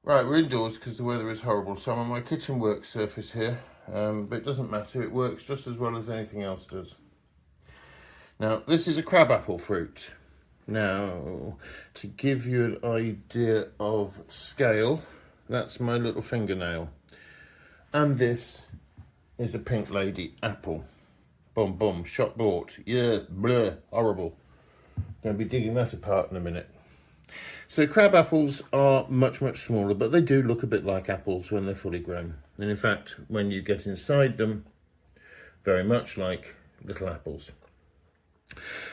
Right, we're indoors because the weather is horrible, so I'm on my kitchen work surface here, but it doesn't matter, it works just as well as anything else does. Now, this is a crabapple fruit. Now, to give you an idea of scale, that's my little fingernail. And this is a pink lady apple. Boom, boom, shot bought. Yeah, bleh, horrible. Going to be digging that apart in a minute. So crab apples are much, much smaller, but they do look a bit like apples when they're fully grown. And in fact, when you get inside them, very much like little apples.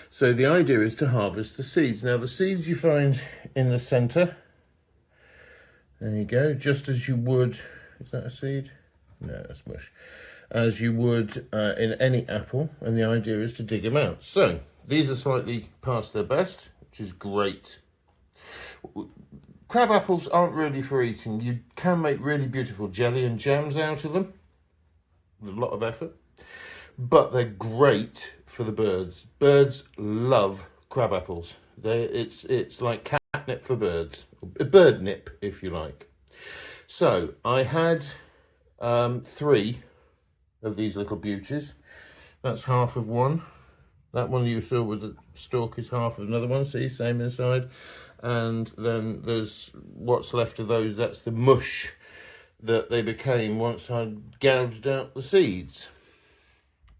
So the idea is to harvest the seeds. Now the seeds you find in the centre. There you go, just as you would, is that a seed? No, that's mush. As you would in any apple, and the idea is to dig them out. So these are slightly past their best, which is great. Crab apples aren't really for eating. You can make really beautiful jelly and jams out of them with a lot of effort, but they're great for the birds. Birds love crab apples. It's like catnip for birds, bird nip if you like. So I had 3 of these little beauties. That's half of one. That one you saw with the stalk is half of another one, see, same inside. And then there's what's left of those, that's the mush that they became once I gouged out the seeds.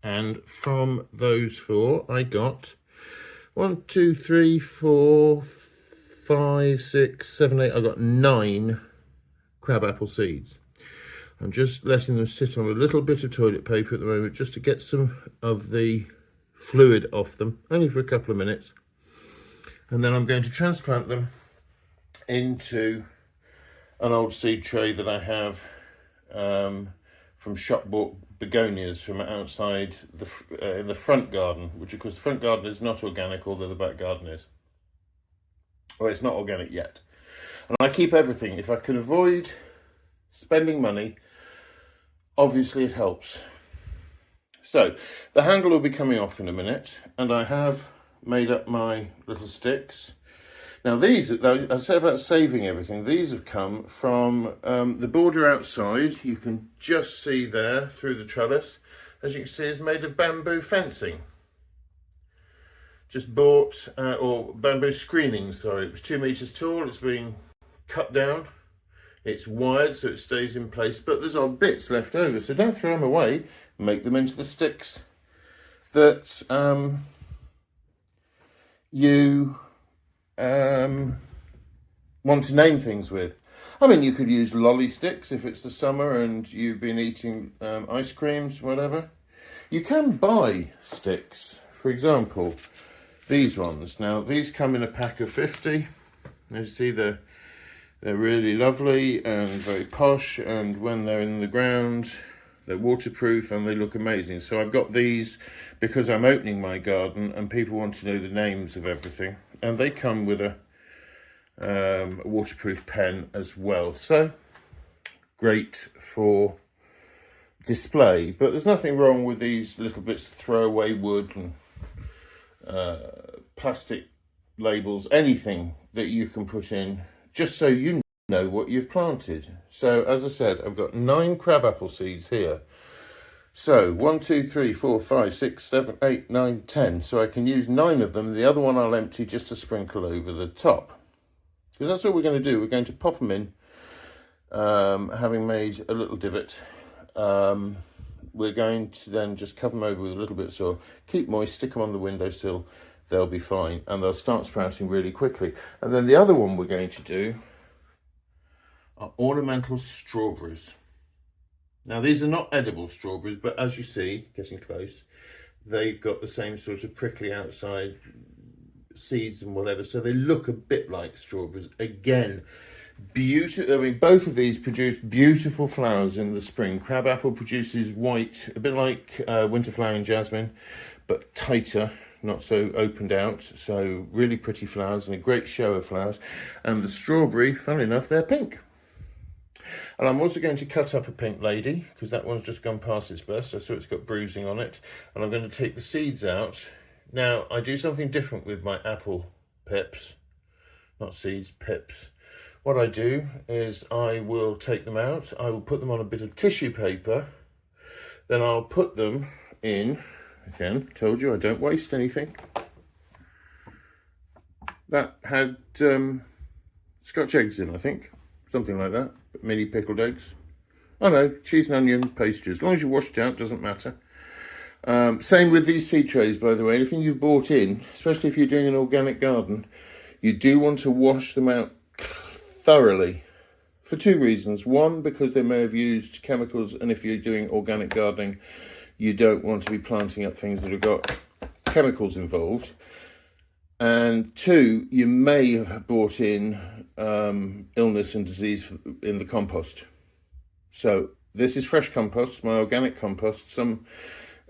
And from those 4, I got 1, 2, 3, 4, 5, 6, 7, 8, I got 9 crabapple seeds. I'm just letting them sit on a little bit of toilet paper at the moment just to get some of the fluid off them, only for a couple of minutes. And then I'm going to transplant them into an old seed tray that I have from shop bought begonias from outside in the front garden, which of course the front garden is not organic, although the back garden is. Well, it's not organic yet. And I keep everything. If I can avoid spending money, obviously it helps. So the handle will be coming off in a minute, and I have made up my little sticks. Now these, I say about saving everything, these have come from the border outside. You can just see there through the trellis, as you can see, is made of bamboo fencing. Just bought, or bamboo screening, sorry. It was 2 meters tall, it's been cut down. It's wired so it stays in place, but there's odd bits left over, so don't throw them away. Make them into the sticks that you want to name things with. I mean, you could use lolly sticks if it's the summer and you've been eating ice creams, whatever. You can buy sticks, for example, these ones. Now, these come in a pack of 50. As you see, they're really lovely and very posh, and when they're in the ground, they're waterproof and they look amazing. So I've got these because I'm opening my garden and people want to know the names of everything. And they come with a waterproof pen as well. So great for display, but there's nothing wrong with these little bits of throwaway wood and plastic labels, anything that you can put in, just so you know what you've planted. So as I said, I've got 9 crabapple seeds here. So 1, 2, 3, 4, 5, 6, 7, 8, 9, 10. So I can use 9 of them. The other one I'll empty just to sprinkle over the top. Because that's what we're going to do. We're going to pop them in, having made a little divot. We're going to then just cover them over with a little bit of soil, keep moist, stick them on the windowsill. They'll be fine, and they'll start sprouting really quickly. And then the other one we're going to do are ornamental strawberries. Now, these are not edible strawberries, but as you see, getting close, they've got the same sort of prickly outside seeds and whatever, so they look a bit like strawberries. Again, beautiful. I mean, both of these produce beautiful flowers in the spring. Crabapple produces white, a bit like winter flowering jasmine, but tighter, not so opened out. So really pretty flowers and a great show of flowers. And the strawberry, funnily enough, they're pink. And I'm also going to cut up a pink lady because that one's just gone past its best. I saw it's got bruising on it. And I'm going to take the seeds out. Now, I do something different with my apple pips, not seeds, pips. what I do is I will take them out, I will put them on a bit of tissue paper, then I'll put them in, again, told you I don't waste anything. That had Scotch eggs in, I think, something like that, mini pickled eggs. Oh no, cheese and onion pastry, as long as you wash it out, doesn't matter. Same with these seed trays, by the way. Anything you've bought in, especially if you're doing an organic garden, you do want to wash them out thoroughly for two reasons. One, because they may have used chemicals, and if you're doing organic gardening, you don't want to be planting up things that have got chemicals involved. And two, you may have brought in illness and disease in the compost. So this is fresh compost, my organic compost, some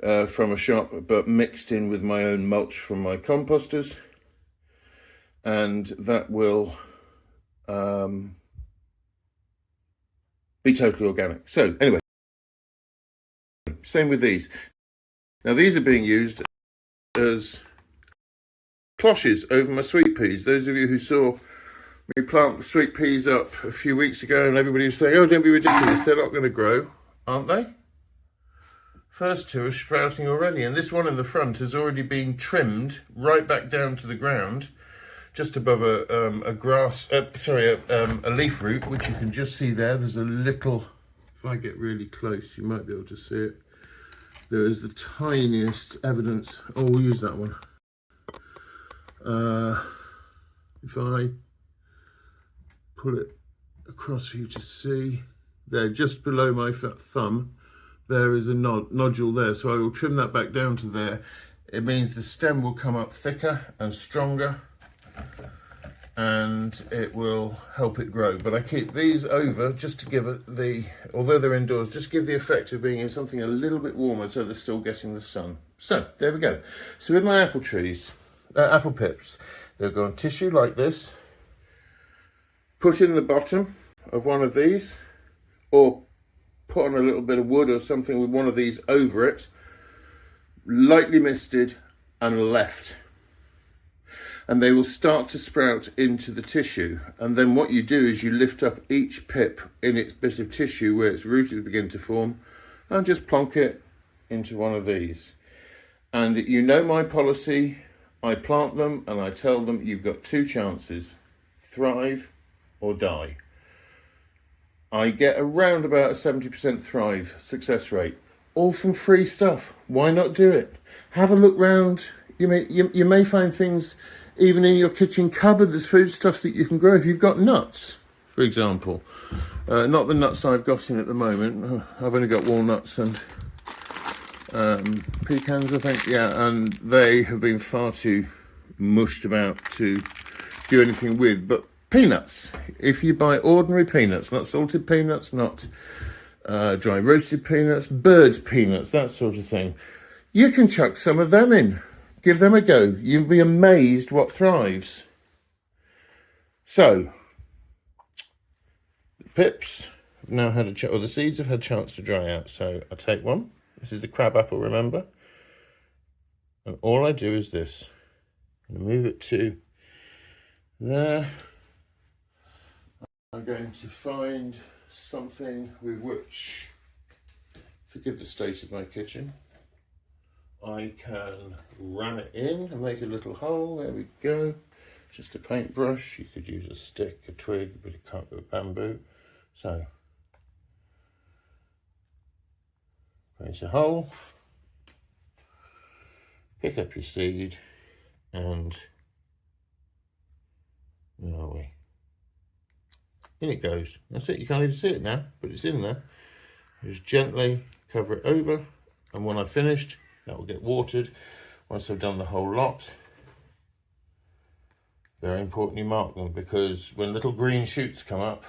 from a shop, but mixed in with my own mulch from my composters. And that will be totally organic. So anyway, same with these. Now these are being used as cloches over my sweet peas. Those of you who saw me plant the sweet peas up a few weeks ago, and everybody was saying, oh, don't be ridiculous, they're not going to grow, aren't they? First two are sprouting already, and this one in the front has already been trimmed right back down to the ground, just above a leaf root, which you can just see there. There's a little, if I get really close, you might be able to see it. There is the tiniest evidence. Oh, we'll use that one. If I pull it across for you to see, there, just below my thumb, there is a nodule there. So I will trim that back down to there. It means the stem will come up thicker and stronger, and it will help it grow. But I keep these over just to give it the, although they're indoors, just give the effect of being in something a little bit warmer so they're still getting the sun. So there we go. So with my apple trees, apple pips, they'll go on tissue like this, put in the bottom of one of these, or put on a little bit of wood or something with one of these over it, lightly misted and left. And they will start to sprout into the tissue. And then what you do is you lift up each pip in its bit of tissue where it's rooted begin to form, and just plonk it into one of these. And you know my policy, I plant them and I tell them you've got two chances, thrive or die. I get around about a 70% thrive success rate, all from free stuff. Why not do it? Have a look round. You may find things even in your kitchen cupboard. There's foodstuffs that you can grow. If you've got nuts, for example, not the nuts I've got in at the moment. I've only got walnuts and pecans, I think. Yeah, and they have been far too mushed about to do anything with. But peanuts, if you buy ordinary peanuts, not salted peanuts, not dry roasted peanuts, bird peanuts, that sort of thing, you can chuck some of them in. Give them a go. You'll be amazed what thrives. So, the pips have now had or the seeds have had a chance to dry out. So I take one. This is the crab apple, remember? And all I do is this. I'm going to move it to there. I'm going to find something with which, forgive the state of my kitchen, I can ram it in and make a little hole. There we go. Just a paintbrush. You could use a stick, a twig, a bit of bamboo. So, place a hole, pick up your seed, and where are we? In it goes. That's it. You can't even see it now, but it's in there. Just gently cover it over, and when I've finished, that will get watered. Once I've done the whole lot, very important you mark them, because when little green shoots come up,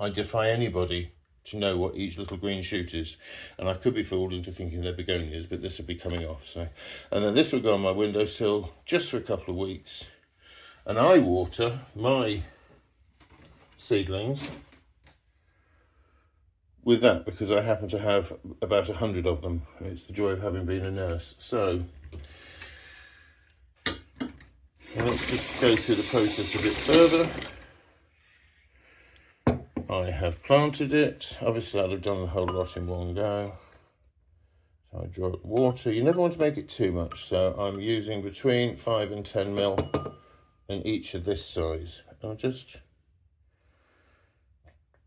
I defy anybody to know what each little green shoot is. And I could be fooled into thinking they're begonias, but this will be coming off. So, and then this will go on my windowsill just for a couple of weeks. And I water my seedlings with that, because I happen to have about 100 of them. It's the joy of having been a nurse. So let's just go through the process a bit further. I have planted it. Obviously I'd have done the whole lot in one go. So I draw up water. You never want to make it too much, so I'm using between 5 and 10 mil in each of this size. I'll just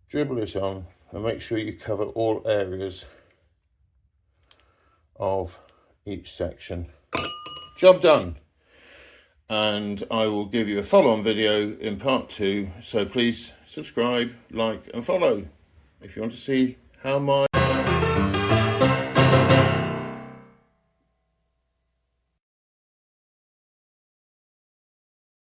dribble it on and make sure you cover all areas of each section. Job done. And I will give you a follow-on video in part 2, so please subscribe, like and follow if you want to see how my